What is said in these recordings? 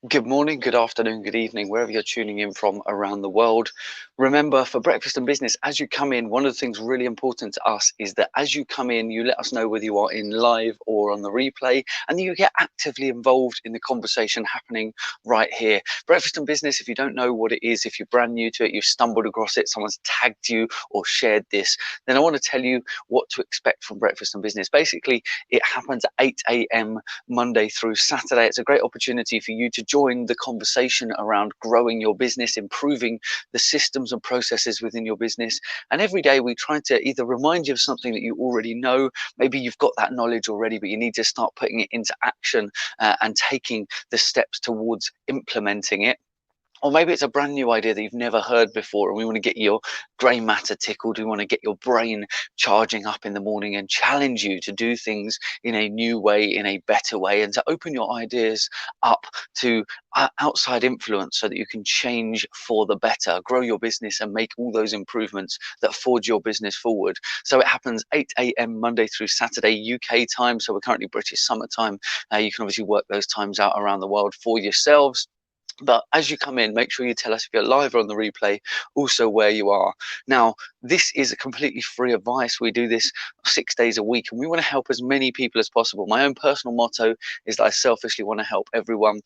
Good morning, good afternoon, good evening, wherever you're tuning in from around the world. Remember, for Breakfast and Business, as you come in, one of the things really important to us is that as you come in, you let us know whether you are in live or on the replay, and you get actively involved in the conversation happening right here. Breakfast and Business, if you don't know what it is, if you're brand new to it, you've stumbled across it, someone's tagged you or shared this, then I want to tell you what to expect from Breakfast and Business. Basically, it happens at 8 a.m. Monday through Saturday. It's a great opportunity for you to join the conversation around growing your business, improving the systems and processes within your business. And every day we try to either remind you of something that you already know, maybe you've got that knowledge already, but you need to start putting it into action and taking the steps towards implementing it. Or maybe it's a brand new idea that you've never heard before, and we want to get your grey matter tickled. We want to get your brain charging up in the morning and challenge you to do things in a new way, in a better way, and to open your ideas up to outside influence so that you can change for the better, grow your business and make all those improvements that forge your business forward. So it happens 8 a.m. Monday through Saturday UK time. So we're currently British summer time. You can obviously work those times out around the world for yourselves. But as you come in, make sure you tell us if you're live or on the replay, also where you are. Now, this is a completely free advice. We do this 6 days a week, and we want to help as many people as possible. My own personal motto is that I selfishly want to help everyone.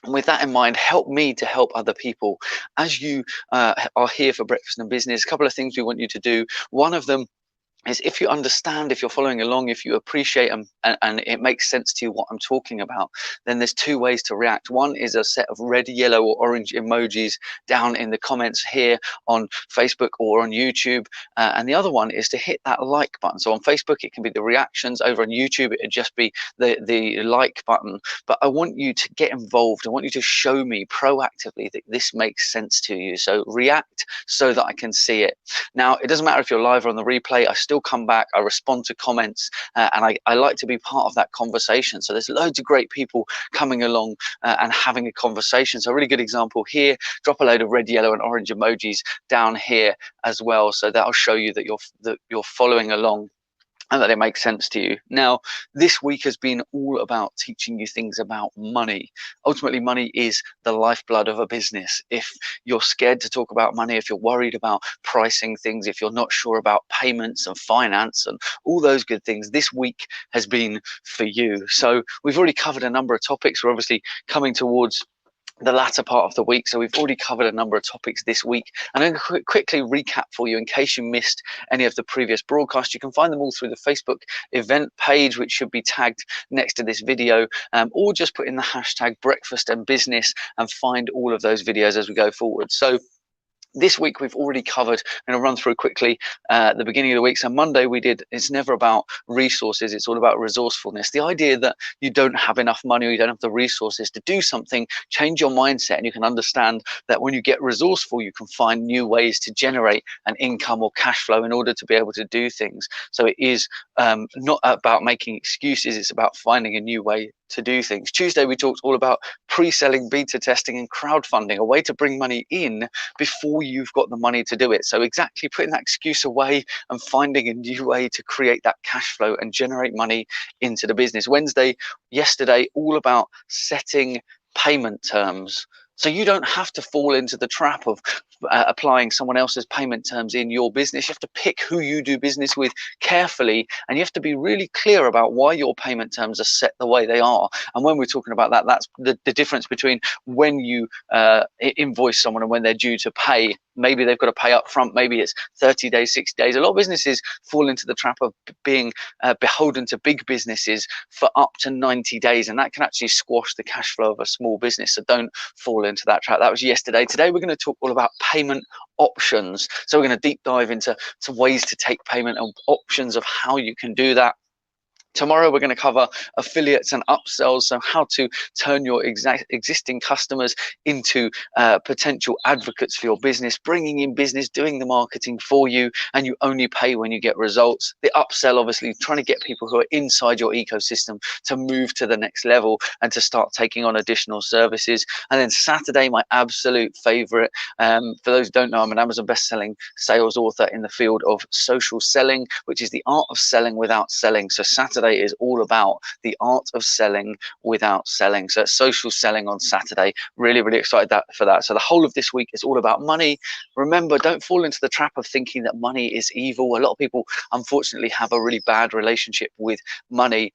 And with that in mind, help me to help other people. As you are here for Breakfast and Business, a couple of things we want you to do. One of them is, if you understand, if you're following along, if you appreciate and it makes sense to you what I'm talking about, then there's two ways to react. One is a set of red, yellow or orange emojis down in the comments here on Facebook or on YouTube. And the other one is to hit that like button. So on Facebook, it can be the reactions. Over on YouTube, it'd just be the like button. But I want you to get involved. I want you to show me proactively that this makes sense to you. So react so that I can see it. Now, it doesn't matter if you're live or on the replay. I still come back, I respond to comments, and I like to be part of that conversation. So there's loads of great people coming along and having a conversation. So a really good example here, drop a load of red, yellow and orange emojis down here as well. So that'll show you that you're following along and that it makes sense to you. Now, this week has been all about teaching you things about money. Ultimately, money is the lifeblood of a business. If you're scared to talk about money, if you're worried about pricing things, if you're not sure about payments and finance and all those good things, this week has been for you. So we've already covered a number of topics. We're obviously coming towards the latter part of the week, so we've already covered a number of topics this week. And I'm going to quickly recap for you in case you missed any of the previous broadcasts. You can find them all through the Facebook event page, which should be tagged next to this video, or just put in the hashtag breakfast and business and find all of those videos as we go forward. So this week we've already covered, I'm going to run through quickly at the beginning of the week. So Monday we did, it's never about resources, it's all about resourcefulness. The idea that you don't have enough money or you don't have the resources to do something, change your mindset, and you can understand that when you get resourceful, you can find new ways to generate an income or cash flow in order to be able to do things. So it is not about making excuses, it's about finding a new way to do things. Tuesday we talked all about pre-selling, beta testing and crowdfunding, a way to bring money in before you've got the money to do it. So exactly putting that excuse away and finding a new way to create that cash flow and generate money into the business. Yesterday, all about setting payment terms. So you don't have to fall into the trap of applying someone else's payment terms in your business. You have to pick who you do business with carefully, and you have to be really clear about why your payment terms are set the way they are. And when we're talking about that, that's the difference between when you invoice someone and when they're due to pay. Maybe they've got to pay up front, maybe it's 30 days, 60 days. A lot of businesses fall into the trap of being beholden to big businesses for up to 90 days, and that can actually squash the cash flow of a small business. So don't fall into that trap. That was yesterday. Today we're going to talk all about payment options. So we're going to deep dive into ways to take payment and options of how you can do that. Tomorrow, we're going to cover affiliates and upsells, so how to turn your existing customers into potential advocates for your business, bringing in business, doing the marketing for you, and you only pay when you get results. The upsell, obviously, trying to get people who are inside your ecosystem to move to the next level and to start taking on additional services. And then Saturday, my absolute favorite. For those who don't know, I'm an Amazon best-selling sales author in the field of social selling, which is the art of selling without selling. So Saturday Saturday is all about the art of selling without selling. So it's social selling on Saturday. Really, really excited for that. So the whole of this week is all about money. Remember, don't fall into the trap of thinking that money is evil. A lot of people, unfortunately, have a really bad relationship with money.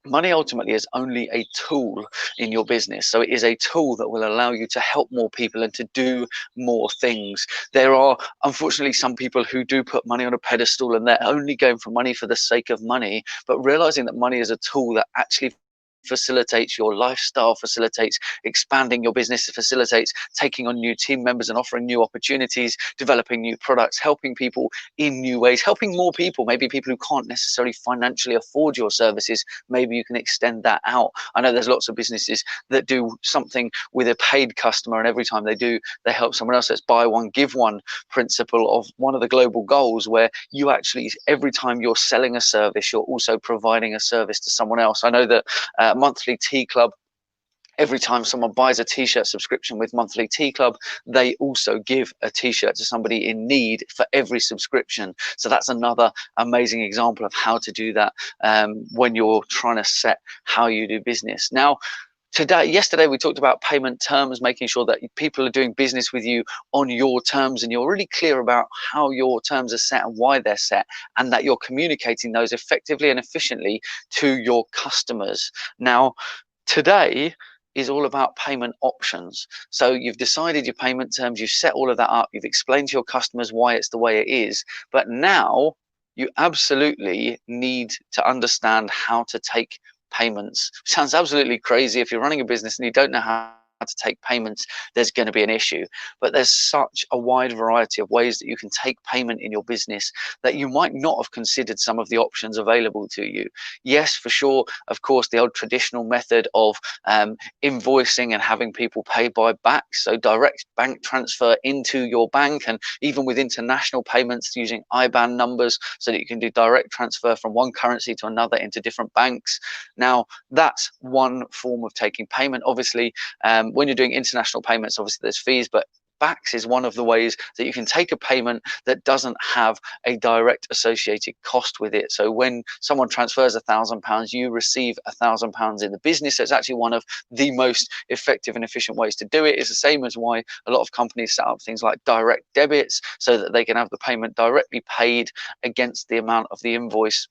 Money ultimately is only a tool in your business. So it is a tool that will allow you to help more people and to do more things. There are unfortunately some people who do put money on a pedestal and they're only going for money for the sake of money, but realizing that money is a tool that actually facilitates your lifestyle, facilitates expanding your business, facilitates taking on new team members and offering new opportunities, developing new products, helping people in new ways, helping more people, maybe people who can't necessarily financially afford your services. Maybe you can extend that out. I know there's lots of businesses that do something with a paid customer, and every time they do, they help someone else. It's buy one, give one principle of one of the global goals, where you actually, every time you're selling a service, you're also providing a service to someone else. I know that Monthly Tea Club, every time someone buys a t-shirt subscription with Monthly Tea Club, they also give a t-shirt to somebody in need for every subscription. So that's another amazing example of how to do that when you're trying to set how you do business. Now, yesterday we talked about payment terms, making sure that people are doing business with you on your terms, and you're really clear about how your terms are set and why they're set, and that you're communicating those effectively and efficiently to your customers. Now, today is all about payment options. So you've decided your payment terms, you've set all of that up, you've explained to your customers why it's the way it is, but now you absolutely need to understand how to take payments. Sounds absolutely crazy. If you're running a business and you don't know how to take payments, there's going to be an issue. But there's such a wide variety of ways that you can take payment in your business that you might not have considered some of the options available to you. Yes, for sure, of course, the old traditional method of invoicing and having people pay by back, so direct bank transfer into your bank, and even with international payments using IBAN numbers so that you can do direct transfer from one currency to another into different banks. Now, that's one form of taking payment. Obviously, when you're doing international payments, obviously there's fees, but backs is one of the ways that you can take a payment that doesn't have a direct associated cost with it. So when someone transfers £1,000, you receive £1,000 in the business. So it's actually one of the most effective and efficient ways to do it. It's the same as why a lot of companies set up things like direct debits, so that they can have the payment directly paid against the amount of the invoice.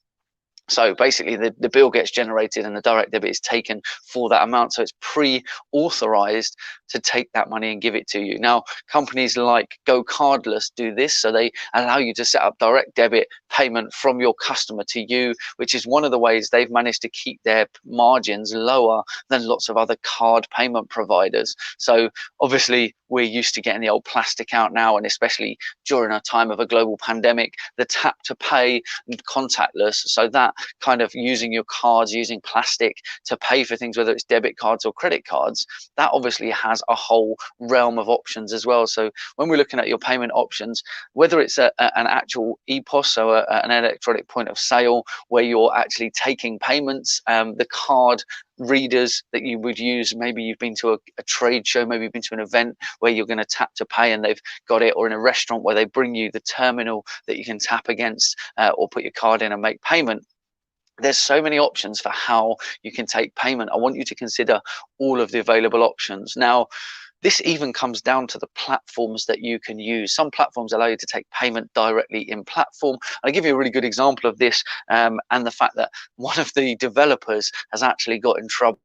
So basically the bill gets generated and the direct debit is taken for that amount. So it's pre-authorized to take that money and give it to you. Now, companies like Go Cardless do this. So they allow you to set up direct debit payment from your customer to you, which is one of the ways they've managed to keep their margins lower than lots of other card payment providers. So obviously we're used to getting the old plastic out now, and especially during a time of a global pandemic, the tap to pay and contactless. So that kind of using your cards, using plastic to pay for things, whether it's debit cards or credit cards, that obviously has a whole realm of options as well. So when we're looking at your payment options, whether it's an actual EPOS, so an electronic point of sale, where you're actually taking payments, the card readers that you would use, maybe you've been to a trade show, maybe you've been to an event where you're going to tap to pay and they've got it, or in a restaurant where they bring you the terminal that you can tap against or put your card in and make payment. There's so many options for how you can take payment. I want you to consider all of the available options. Now, this even comes down to the platforms that you can use. Some platforms allow you to take payment directly in platform. I'll give you a really good example of this, and the fact that one of the developers has actually got in trouble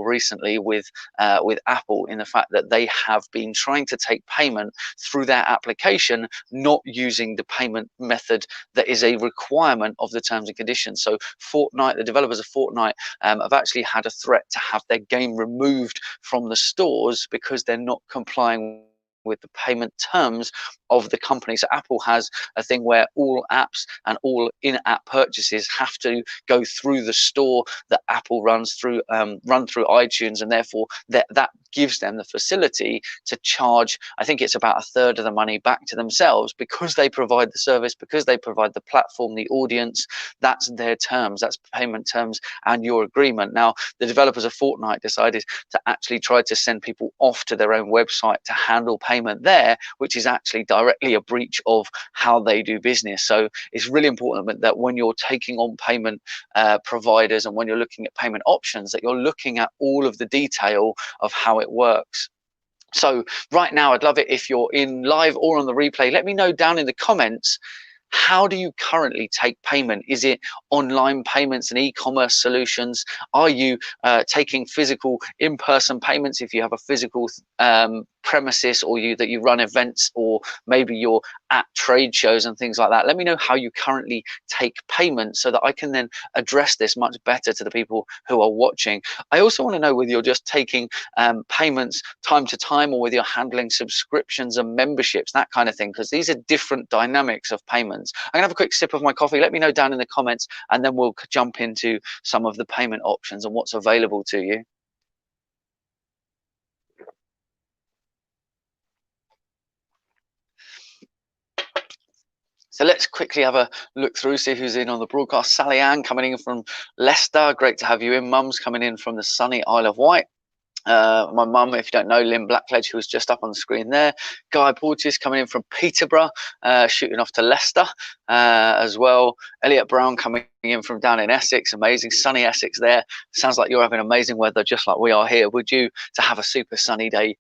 recently with Apple, in the fact that they have been trying to take payment through their application, not using the payment method that is a requirement of the terms and conditions. So Fortnite, the developers of Fortnite, have actually had a threat to have their game removed from the stores because they're not complying with the payment terms of the company. So Apple has a thing where all apps and all in-app purchases have to go through the store that Apple runs through, run through iTunes, and therefore that gives them the facility to charge, I think it's about a third of the money back to themselves, because they provide the service, because they provide the platform, the audience. That's their terms, that's payment terms and your agreement. Now, the developers of Fortnite decided to actually try to send people off to their own website to handle payment there, which is actually directly a breach of how they do business. So it's really important that when you're taking on payment providers and when you're looking at payment options, that you're looking at all of the detail of how it works. So right now, I'd love it if you're in live or on the replay, let me know down in the comments, how do you currently take payment? Is it online payments and e-commerce solutions? Are you taking physical in-person payments if you have a physical premises, or that you run events, or maybe you're at trade shows and things like that? Let me know how you currently take payment so that I can then address this much better to the people who are watching. I also want to know whether you're just taking payments time to time, or whether you're handling subscriptions and memberships, that kind of thing, because these are different dynamics of payments. I'm gonna have a quick sip of my coffee. Let me know down in the comments, and then we'll jump into some of the payment options and what's available to you. So let's quickly have a look through, see who's in on the broadcast. Sally Ann coming in from Leicester. Great to have you in. Mum's coming in from the sunny Isle of Wight. My mum, if you don't know, Lynn Blackledge, who was just up on the screen there. Guy Portis coming in from Peterborough, shooting off to Leicester as well. Elliot Brown coming in from down in Essex. Amazing, sunny Essex there. Sounds like you're having amazing weather, just like we are here. We're due to have a super sunny day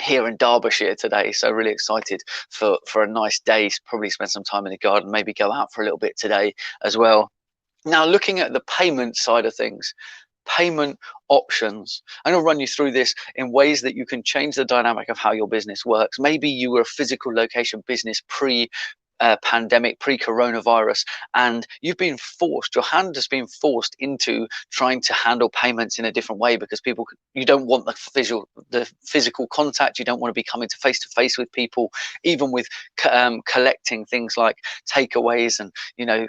here in Derbyshire today, so really excited for a nice day. Probably spend some time in the garden, maybe go out for a little bit today as well. Now, looking at the payment side of things, payment options, I'm going to run you through this in ways that you can change the dynamic of how your business works. Maybe you were a physical location business pre-pandemic, pre-coronavirus, and you've been forced, your hand has been forced into trying to handle payments in a different way, because you don't want the physical contact, you don't want to be coming to face with people, even with collecting things like takeaways and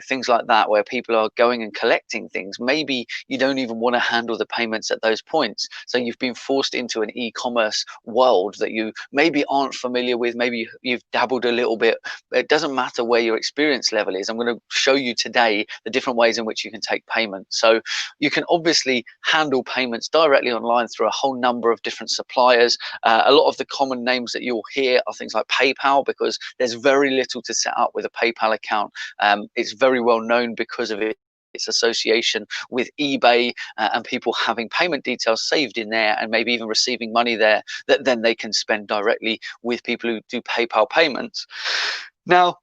things like that, where people are going and collecting things. Maybe you don't even want to handle the payments at those points, so you've been forced into an e-commerce world that you maybe aren't familiar with. Maybe you've dabbled a little bit. It doesn't matter where your experience level is. I'm going to show you today the different ways in which you can take payment. So you can obviously handle payments directly online through a whole number of different suppliers. A lot of the common names that you'll hear are things like PayPal, because there's very little to set up with a PayPal account. It's very well known because of its association with eBay and people having payment details saved in there, and maybe even receiving money there that then they can spend directly with people who do PayPal payments. Now,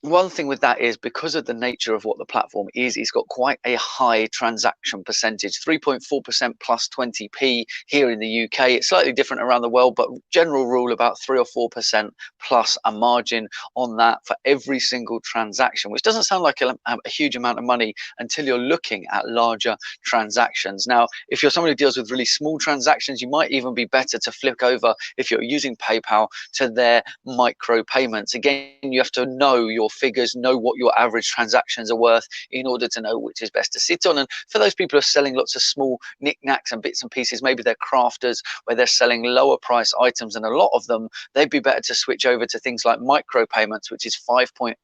one thing with that is, because of the nature of what the platform is, it's got quite a high transaction percentage, 3.4% plus 20p here in the UK. It's slightly different around the world, but general rule about 3 or 4% plus a margin on that for every single transaction, which doesn't sound like a huge amount of money until you're looking at larger transactions. Now, if you're somebody who deals with really small transactions, you might even be better to flick over, if you're using PayPal, to their micro payments. Again, you have to know your figures, know what your average transactions are worth in order to know which is best to sit on. And for those people who are selling lots of small knickknacks and bits and pieces, maybe they're crafters where they're selling lower price items, and a lot of them, they'd be better to switch over to things like micro payments, which is 5%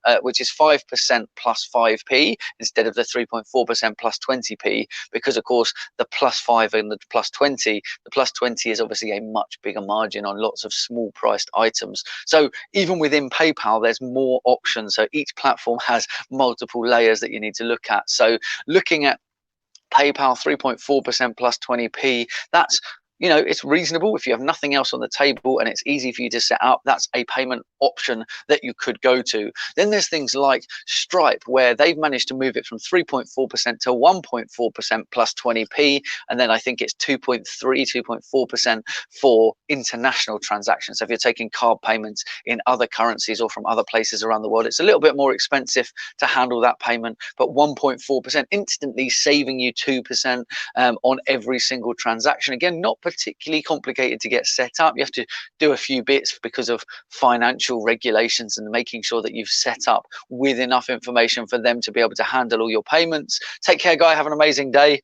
plus 5p instead of the 3.4% plus 20p, because of course the plus 5 and the plus 20 is obviously a much bigger margin on lots of small priced items. So even within PayPal, there's more options. So each platform has multiple layers that you need to look at. So looking at PayPal, 3.4% plus 20p, that's, it's reasonable if you have nothing else on the table and it's easy for you to set up. That's a payment option that you could go to. Then there's things like Stripe, where they've managed to move it from 3.4% to 1.4% plus 20p, and then I think it's 2.4% for international transactions. So if you're taking card payments in other currencies or from other places around the world, it's a little bit more expensive to handle that payment, but 1.4%, instantly saving you 2% on every single transaction. Again, not particularly complicated to get set up. You have to do a few bits because of financial regulations and making sure that you've set up with enough information for them to be able to handle all your payments. Take care, Guy. Have an amazing day.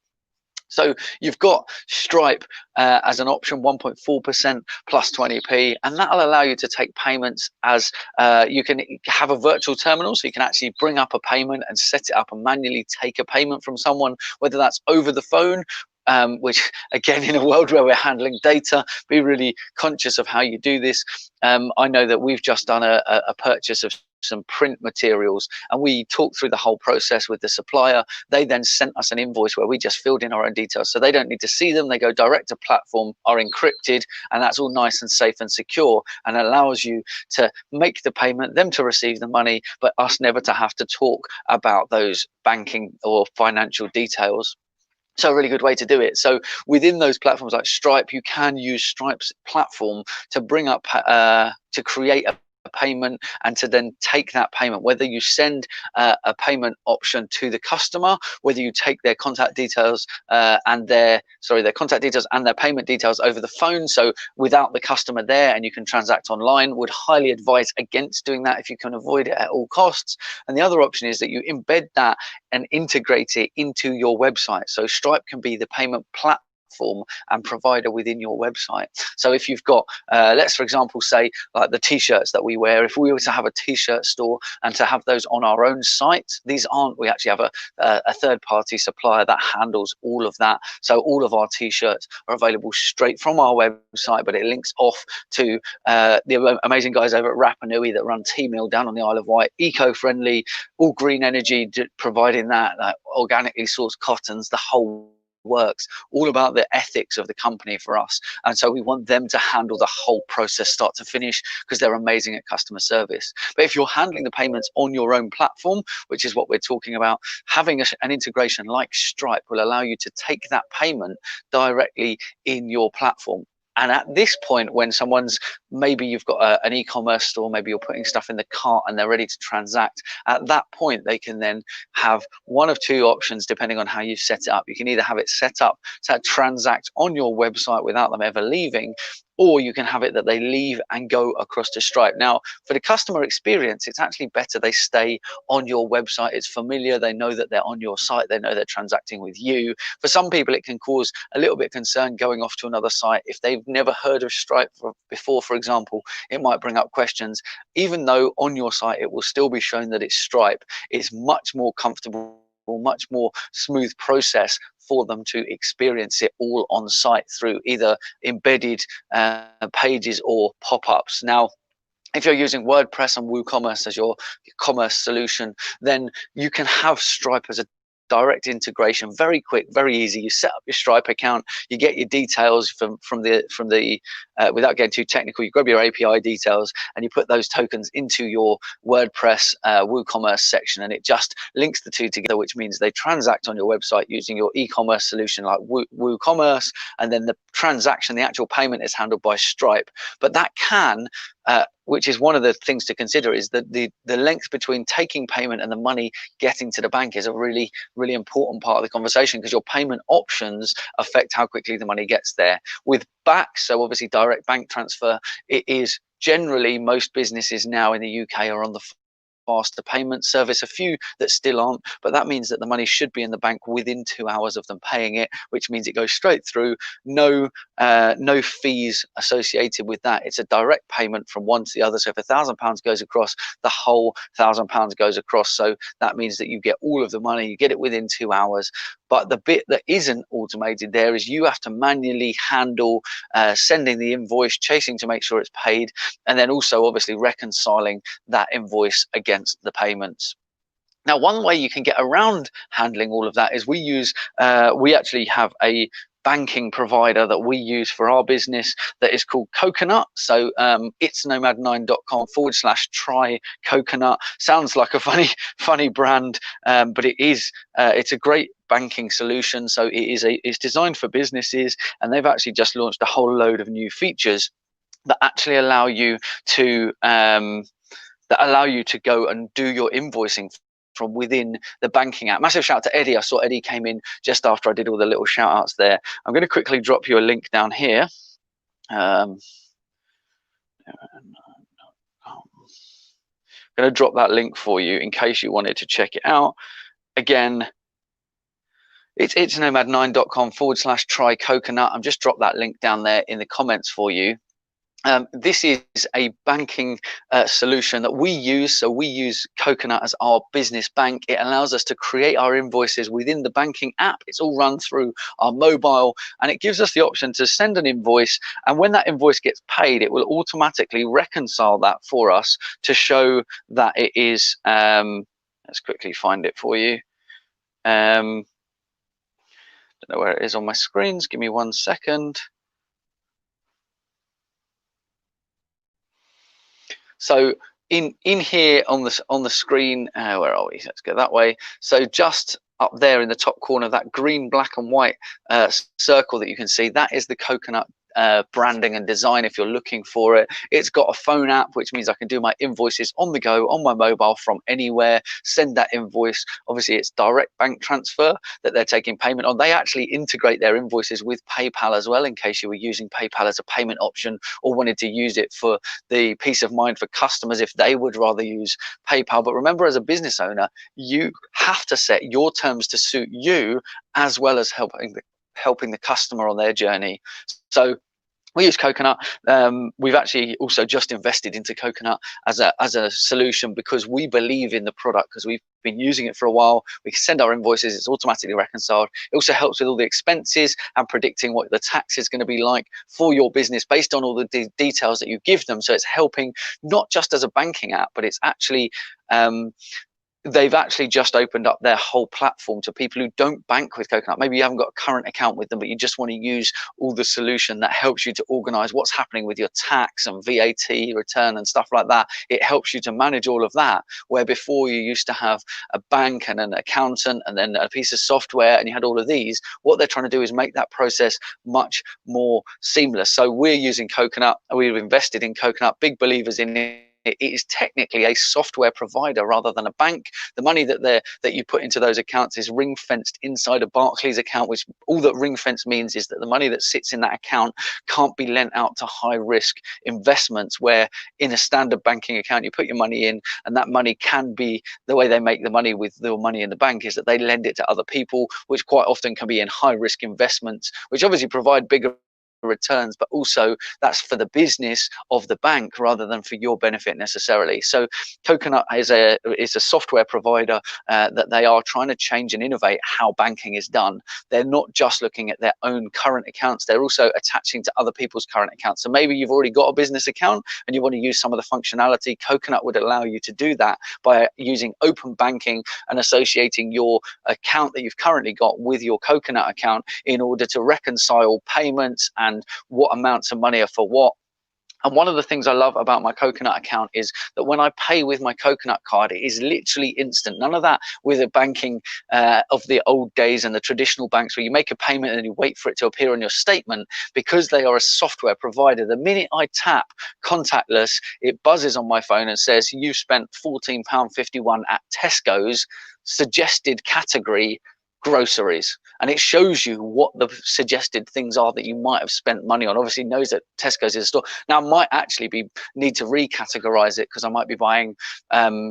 So you've got Stripe as an option, 1.4% plus 20p, and that'll allow you to take payments as you can have a virtual terminal, so you can actually bring up a payment and set it up and manually take a payment from someone, whether that's over the phone which again, in a world where we're handling data, be really conscious of how you do this. I know that we've just done a purchase of some print materials, and we talked through the whole process with the supplier. They then sent us an invoice where we just filled in our own details, so they don't need to see them. They go direct to platform, are encrypted, and that's all nice and safe and secure, and allows you to make the payment, them to receive the money, but us never to have to talk about those banking or financial details. So a really good way to do it. So within those platforms like Stripe, you can use Stripe's platform to bring up, to create a payment, and to then take that payment, whether you send a payment option to the customer, whether you take their contact details and their contact details and their payment details over the phone, so without the customer there, and you can transact online. Would highly advise against doing that if you can avoid it at all costs. And the other option is that you embed that and integrate it into your website. So Stripe can be the payment platform and provider within your website. So if you've got, let's for example say like the t-shirts that we wear, if we were to have a t-shirt store and to have those on our own site, these aren't, we actually have a third-party supplier that handles all of that. So all of our t-shirts are available straight from our website, but it links off to the amazing guys over at Rapa Nui that run T-Mill down on the Isle of Wight, eco-friendly, all green energy, providing that organically sourced cottons, the whole works, all about the ethics of the company for us. And so we want them to handle the whole process start to finish, because they're amazing at customer service. But if you're handling the payments on your own platform, which is what we're talking about, having an integration like Stripe will allow you to take that payment directly in your platform. And at this point, when someone's, maybe you've got an e-commerce store, maybe you're putting stuff in the cart and they're ready to transact, at that point, they can then have one of two options, depending on how you set it up. You can either have it set up to transact on your website without them ever leaving, or you can have it that they leave and go across to Stripe. Now, for the customer experience, it's actually better they stay on your website. It's familiar. They know that they're on your site. They know they're transacting with you. For some people, it can cause a little bit of concern going off to another site. If they've never heard of Stripe before, for example, it might bring up questions. Even though on your site, it will still be shown that it's Stripe, it's much more comfortable, much more smooth process for them to experience it all on site through either embedded pages or pop-ups. Now, if you're using WordPress and WooCommerce as your commerce solution, then you can have Stripe as a direct integration, very quick, very easy. You set up your Stripe account, you get your details from the without getting too technical, you grab your API details and you put those tokens into your WordPress WooCommerce section, and it just links the two together, which means they transact on your website using your e-commerce solution like WooCommerce, and then the transaction, the actual payment, is handled by Stripe. But that can which is one of the things to consider, is that the length between taking payment and the money getting to the bank is a really, really important part of the conversation, because your payment options affect how quickly the money gets there. With BACS, so obviously direct bank transfer, it is generally, most businesses now in the UK are on the faster payment service, a few that still aren't, but that means that the money should be in the bank within 2 hours of them paying it, which means it goes straight through, no fees associated with that. It's a direct payment from one to the other. So if £1,000 goes across, the whole £1,000 goes across. So that means that you get all of the money, you get it within 2 hours. But the bit that isn't automated there is you have to manually handle sending the invoice, chasing to make sure it's paid, and then also obviously reconciling that invoice against the payments. Now, one way you can get around handling all of that is we actually have a banking provider that we use for our business that is called Coconut. So it's nomad9.com/try coconut. Sounds like a funny brand, but it's a great banking solution. So it's designed for businesses, and they've actually just launched a whole load of new features that actually allow you to go and do your invoicing from within the banking app. Massive shout out to Eddie. I saw Eddie came in just after I did all the little shout outs there. I'm going to quickly drop you a link down here. I'm going to drop that link for you in case you wanted to check it out. Again, it's nomad9.com/try coconut. I've just dropped that link down there in the comments for you. This is a banking solution that we use. So we use Coconut as our business bank. It allows us to create our invoices within the banking app. It's all run through our mobile, and it gives us the option to send an invoice. And when that invoice gets paid, it will automatically reconcile that for us to show that it is. Let's quickly find it for you. Don't know where it is on my screens. Give me 1 second. So in here on the screen, where are we? Let's go that way. So just up there in the top corner, that green, black and white circle that you can see, that is the Coconut branding and design. If you're looking for it, it's got a phone app, which means I can do my invoices on the go on my mobile from anywhere, send that invoice. Obviously it's direct bank transfer that they're taking payment on. They actually integrate their invoices with PayPal as well, in case you were using PayPal as a payment option or wanted to use it for the peace of mind for customers if they would rather use PayPal. But remember, as a business owner, you have to set your terms to suit you, as well as helping the customer on their journey. So we use Coconut. We've actually also just invested into Coconut as a solution because we believe in the product, because we've been using it for a while. We can send our invoices, it's automatically reconciled. It also helps with all the expenses and predicting what the tax is going to be like for your business based on all the details that you give them. So it's helping not just as a banking app, but it's actually they've actually just opened up their whole platform to people who don't bank with Coconut. Maybe you haven't got a current account with them, but you just want to use all the solution that helps you to organize what's happening with your tax and VAT return and stuff like that. It helps you to manage all of that, where before you used to have a bank and an accountant and then a piece of software and you had all of these. What they're trying to do is make that process much more seamless. So we're using Coconut. We've invested in Coconut, big believers in it. It is technically a software provider rather than a bank. The money that you put into those accounts is ring fenced inside a Barclays account, which all that ring fence means is that the money that sits in that account can't be lent out to high risk investments, where in a standard banking account you put your money in, and that money can be, the way they make the money with the money in the bank is that they lend it to other people, which quite often can be in high risk investments, which obviously provide bigger returns, but also that's for the business of the bank rather than for your benefit necessarily. So Coconut is a software provider that they are trying to change and innovate how banking is done. They're not just looking at their own current accounts, they're also attaching to other people's current accounts. So maybe you've already got a business account and you want to use some of the functionality. Coconut would allow you to do that by using open banking and associating your account that you've currently got with your Coconut account in order to reconcile payments and what amounts of money are for what. And one of the things I love about my Coconut account is that when I pay with my Coconut card, it is literally instant. None of that with a banking of the old days and the traditional banks where you make a payment and you wait for it to appear on your statement. Because they are a software provider, the minute I tap contactless, it buzzes on my phone and says, you spent £14.51 at Tesco's, suggested category groceries, and it shows you what the suggested things are that you might have spent money on. Obviously knows that Tesco's is a store. Now I might actually need to recategorize it because I might be buying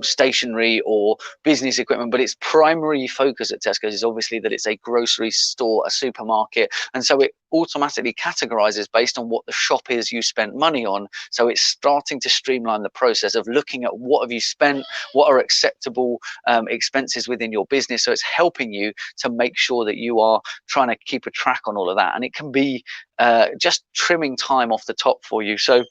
stationery or business equipment, but its primary focus at Tesco's is obviously that it's a grocery store, a supermarket, and so it automatically categorizes based on what the shop is you spent money on. So it's starting to streamline the process of looking at what have you spent, what are acceptable expenses within your business. So it's helping you to make sure that you are trying to keep a track on all of that, and it can be just trimming time off the top for you. So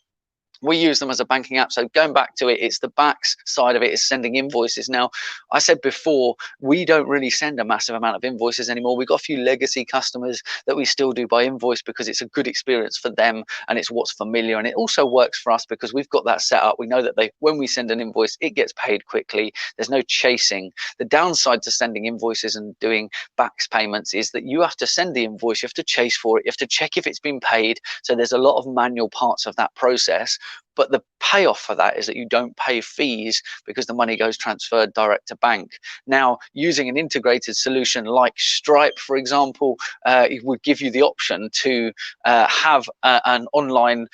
we use them as a banking app. So going back to it, it's the back side of it is sending invoices. Now, I said before, we don't really send a massive amount of invoices anymore. We've got a few legacy customers that we still do by invoice because it's a good experience for them and it's what's familiar. And it also works for us because we've got that set up. We know that when we send an invoice, it gets paid quickly. There's no chasing. The downside to sending invoices and doing backs payments is that you have to send the invoice, you have to chase for it, you have to check if it's been paid. So there's a lot of manual parts of that process. But the payoff for that is that you don't pay fees because the money goes transferred direct to bank. Now, using an integrated solution like Stripe, for example, it would give you the option to have an online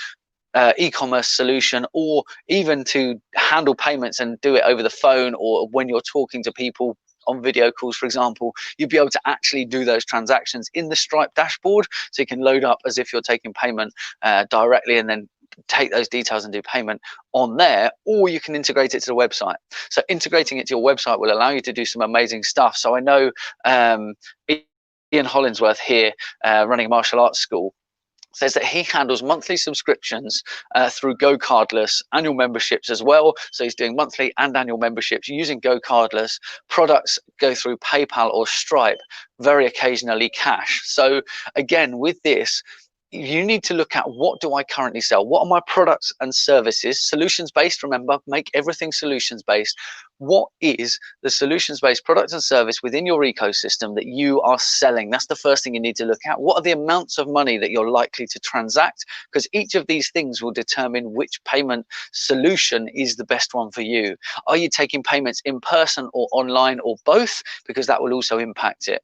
e-commerce solution, or even to handle payments and do it over the phone, or when you're talking to people on video calls, for example, you'd be able to actually do those transactions in the Stripe dashboard. So you can load up as if you're taking payment directly and then take those details and do payment on there, or you can integrate it to the website. So integrating it to your website will allow you to do some amazing stuff. So I know Ian Hollingsworth here, running a martial arts school, says that he handles monthly subscriptions through Go Cardless, annual memberships as well. So he's doing monthly and annual memberships using Go Cardless. Products go through PayPal or Stripe, very occasionally cash. So again, with this, you need to look at, what do I currently sell? What are my products and services? Solutions based, remember, make everything solutions based. What is the solutions based product and service within your ecosystem that you are selling? That's the first thing you need to look at. What are the amounts of money that you're likely to transact? Because each of these things will determine which payment solution is the best one for you. Are you taking payments in person or online or both? Because that will also impact it.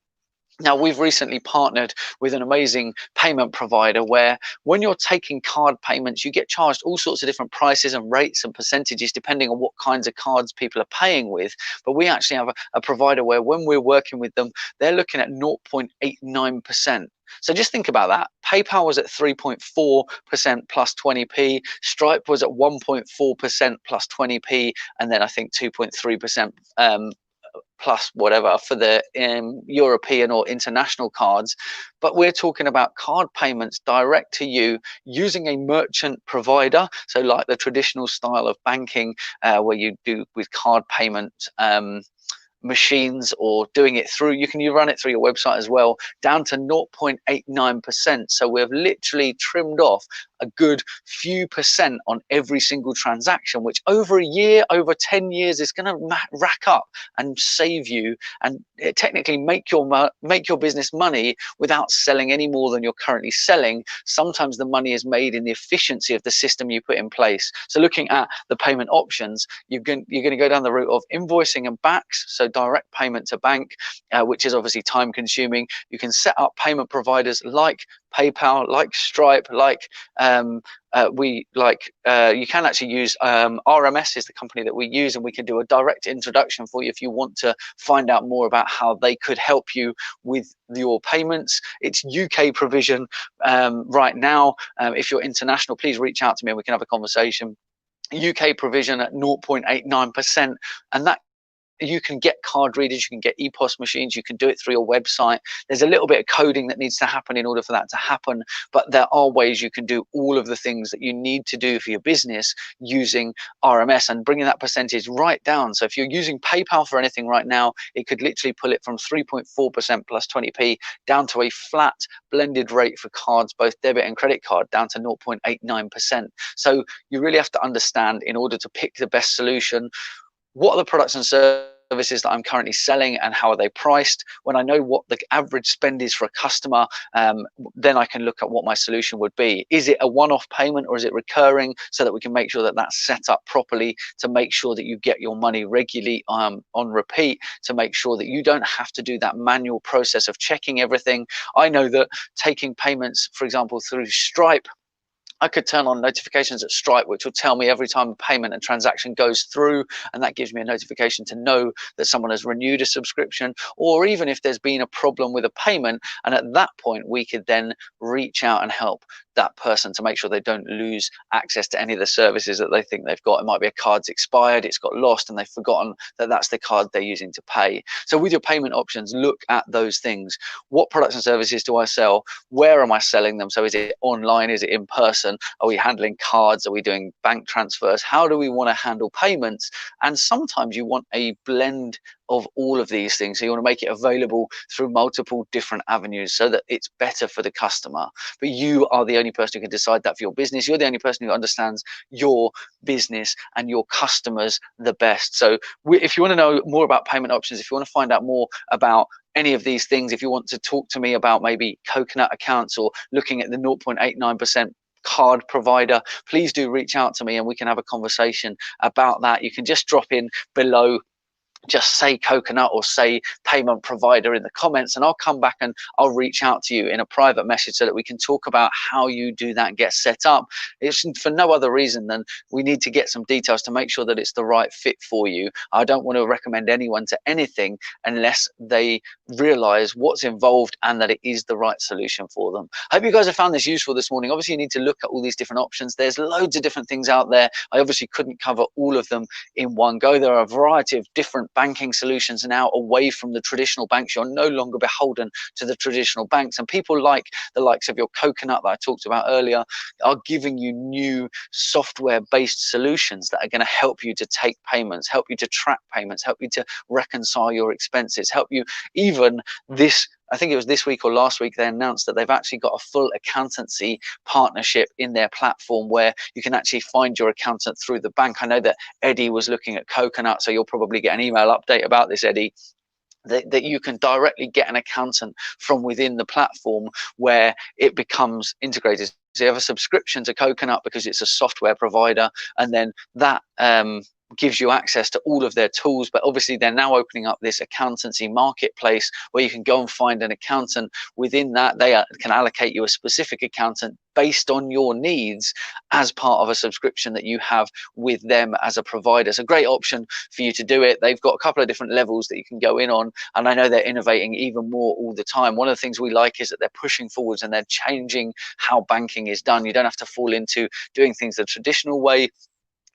Now, we've recently partnered with an amazing payment provider where when you're taking card payments, you get charged all sorts of different prices and rates and percentages depending on what kinds of cards people are paying with. But we actually have a provider where when we're working with them, they're looking at 0.89%. So just think about that. PayPal was at 3.4% plus 20p. Stripe was at 1.4% plus 20p. And then I think 2.3% plus whatever for the European or international cards. But we're talking about card payments direct to you using a merchant provider. So like the traditional style of banking where you do with card payment machines, or doing it through, you run it through your website as well, down to 0.89%. So we've literally trimmed off a good few percent on every single transaction, which over a year, over 10 years is going to rack up and save you and technically make your business money without selling any more than you're currently selling. Sometimes the money is made in the efficiency of the system you put in place. So looking at the payment options, you're going to go down the route of invoicing and backs, so direct payment to bank, which is obviously time consuming. You can set up payment providers like PayPal, like Stripe, like you can actually use RMS is the company that we use, and we can do a direct introduction for you if you want to find out more about how they could help you with your payments. It's UK provision right now. If you're international, please reach out to me and we can have a conversation. UK provision at 0.89%, and that you can get card readers, you can get EPOS machines, you can do it through your website. There's a little bit of coding that needs to happen in order for that to happen, but there are ways you can do all of the things that you need to do for your business using RMS and bringing that percentage right down. So if you're using PayPal for anything right now, it could literally pull it from 3.4% plus 20p down to a flat blended rate for cards, both debit and credit card, down to 0.89%. So you really have to understand, in order to pick the best solution, what are the products and services that I'm currently selling and how are they priced? When I know what the average spend is for a customer, then I can look at what my solution would be. Is it a one-off payment or is it recurring, so that we can make sure that that's set up properly to make sure that you get your money regularly on repeat, to make sure that you don't have to do that manual process of checking everything. I know that taking payments, for example, through Stripe, I could turn on notifications at Stripe, which will tell me every time a payment and transaction goes through, and that gives me a notification to know that someone has renewed a subscription, or even if there's been a problem with a payment. And at that point, we could then reach out and help that person to make sure they don't lose access to any of the services that they think they've got. It might be a card's expired, it's got lost, and they've forgotten that that's the card they're using to pay. So with your payment options, look at those things. What products and services do I sell? Where am I selling them? So is it online? Is it in person? Are we handling cards? Are we doing bank transfers? How do we want to handle payments? And sometimes you want a blend of all of these things. So you want to make it available through multiple different avenues so that it's better for the customer. But you are the only person who can decide that for your business. You're the only person who understands your business and your customers the best. So if you want to know more about payment options, if you want to find out more about any of these things, if you want to talk to me about maybe coconut accounts or looking at the 0.89% card provider, please do reach out to me and we can have a conversation about that. You can just drop in below just say coconut or say payment provider in the comments, and I'll come back and I'll reach out to you in a private message so that we can talk about how you do that and get set up. It's for no other reason than we need to get some details to make sure that it's the right fit for you. I don't want to recommend anyone to anything unless they realize what's involved and that it is the right solution for them. I hope you guys have found this useful this morning. Obviously, you need to look at all these different options. There's loads of different things out there. I obviously couldn't cover all of them in one go. There are a variety of different banking solutions now away from the traditional banks. You're no longer beholden to the traditional banks, and people like the likes of your Coconut that I talked about earlier are giving you new software based solutions that are going to help you to take payments, help you to track payments, help you to reconcile your expenses, help you even this, I think it was this week or last week, they announced that they've actually got a full accountancy partnership in their platform where you can actually find your accountant through the bank. I know that Eddie was looking at Coconut, so you'll probably get an email update about this, Eddie. That you can directly get an accountant from within the platform where it becomes integrated. So you have a subscription to Coconut because it's a software provider, and then that gives you access to all of their tools. But obviously they're now opening up this accountancy marketplace where you can go and find an accountant. Within that, they can allocate you a specific accountant based on your needs as part of a subscription that you have with them as a provider. It's a great option for you to do it. They've got a couple of different levels that you can go in on, and I know they're innovating even more all the time. One of the things we like is that they're pushing forwards and they're changing how banking is done. You don't have to fall into doing things the traditional way.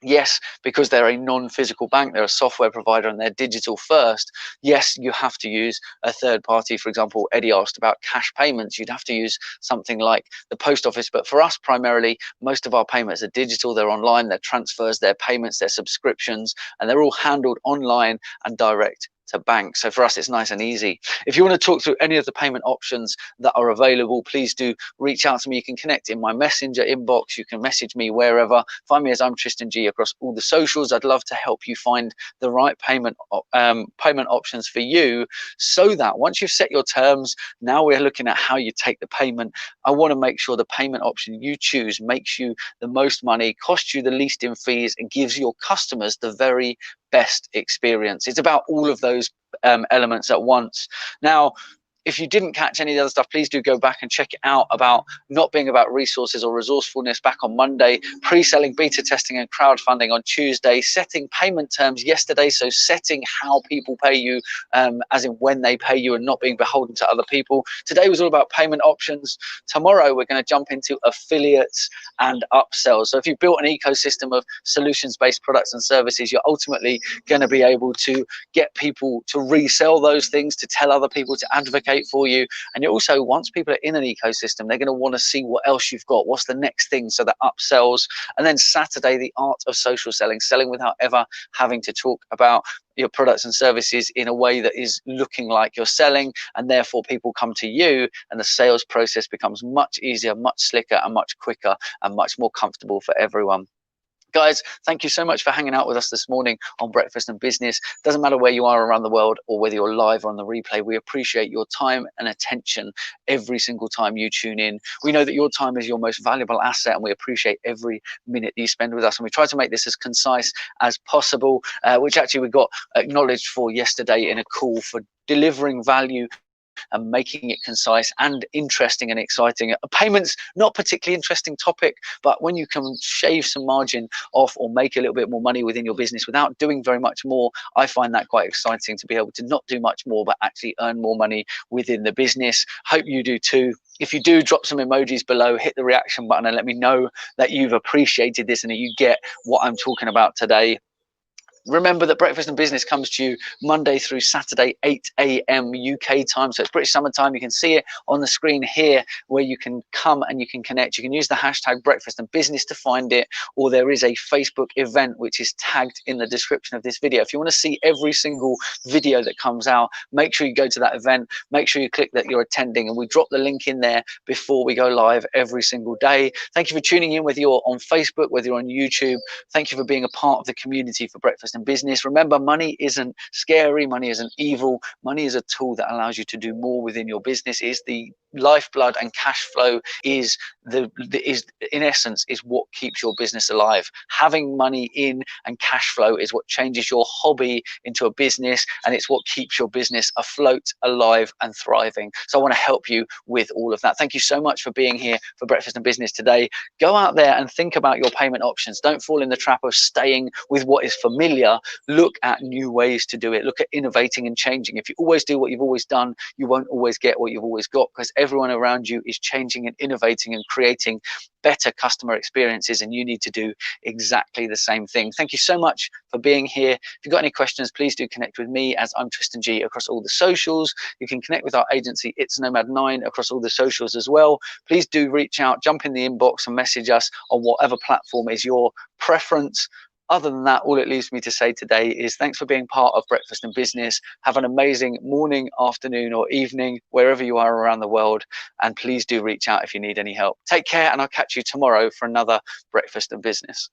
Yes, because they're a non-physical bank, they're a software provider and they're digital first. Yes, you have to use a third party. For example, Eddie asked about cash payments. You'd have to use something like the post office. But for us, primarily, most of our payments are digital. They're online, they're transfers, they're payments, they're subscriptions, and they're all handled online and direct to bank. So for us, it's nice and easy. If you want to talk through any of the payment options that are available, please do reach out to me. You can connect in my messenger inbox. You can message me wherever. Find me as ImTristanG across all the socials. I'd love to help you find the right payment options for you, so that once you've set your terms, now we're looking at how you take the payment. I want to make sure the payment option you choose makes you the most money, costs you the least in fees, and gives your customers the very best experience. It's about all of those elements at once. Now, if you didn't catch any of the other stuff, please do go back and check it out about not being about resources or resourcefulness back on Monday, pre-selling, beta testing and crowdfunding on Tuesday, setting payment terms yesterday, so setting how people pay you, as in when they pay you and not being beholden to other people. Today was all about payment options. Tomorrow we're going to jump into affiliates and upsells. So if you've built an ecosystem of solutions-based products and services, you're ultimately going to be able to get people to resell those things, to tell other people, to advocate for you. And you also, once people are in an ecosystem, they're going to want to see what else you've got, what's the next thing, so that upsells. And then Saturday, the art of social selling, selling without ever having to talk about your products and services in a way that is looking like you're selling, and therefore people come to you and the sales process becomes much easier, much slicker and much quicker and much more comfortable for everyone. Guys, thank you so much for hanging out with us this morning on Breakfast and Business. Doesn't matter where you are around the world or whether you're live or on the replay, we appreciate your time and attention every single time you tune in. We know that your time is your most valuable asset, and we appreciate every minute that you spend with us. And we try to make this as concise as possible, which actually we got acknowledged for yesterday in a call for delivering value and making it concise and interesting and exciting. Payments, not particularly interesting topic, but when you can shave some margin off or make a little bit more money within your business without doing very much more, I find that quite exciting, to be able to not do much more but actually earn more money within the business. Hope you do too. If you do, drop some emojis below, hit the reaction button and let me know that you've appreciated this and that you get what I'm talking about today. Remember that Breakfast and Business comes to you Monday through Saturday, 8 a.m. UK time. So it's British Summer Time. You can see it on the screen here where you can come and you can connect. You can use the hashtag Breakfast and Business to find it, or there is a Facebook event which is tagged in the description of this video. If you want to see every single video that comes out, make sure you go to that event. Make sure you click that you're attending, and we drop the link in there before we go live every single day. Thank you for tuning in, whether you're on Facebook, whether you're on YouTube. Thank you for being a part of the community for Breakfast and Business. Remember, money isn't scary, money isn't evil. Money is a tool that allows you to do more within your business. It is the lifeblood and cash flow is is in essence is what keeps your business alive. Having money in and cash flow is what changes your hobby into a business, and it's what keeps your business afloat, alive and thriving. So I want to help you with all of that. Thank you so much for being here for Breakfast and Business today. Go out there and think about your payment options. Don't fall in the trap of staying with what is familiar. Look at new ways to do it. Look at innovating and changing. If you always do what you've always done, you won't always get what you've always got, because everyone around you is changing and innovating and creating better customer experiences, and you need to do exactly the same thing. Thank you so much for being here. If you've got any questions, please do connect with me as I'm Tristan G across all the socials. You can connect with our agency It's Nomad 9 across all the socials as well. Please do reach out, jump in the inbox and message us on whatever platform is your preference. Other than that, all it leaves me to say today is thanks for being part of Breakfast and Business. Have an amazing morning, afternoon, or evening, wherever you are around the world. And please do reach out if you need any help. Take care, and I'll catch you tomorrow for another Breakfast and Business.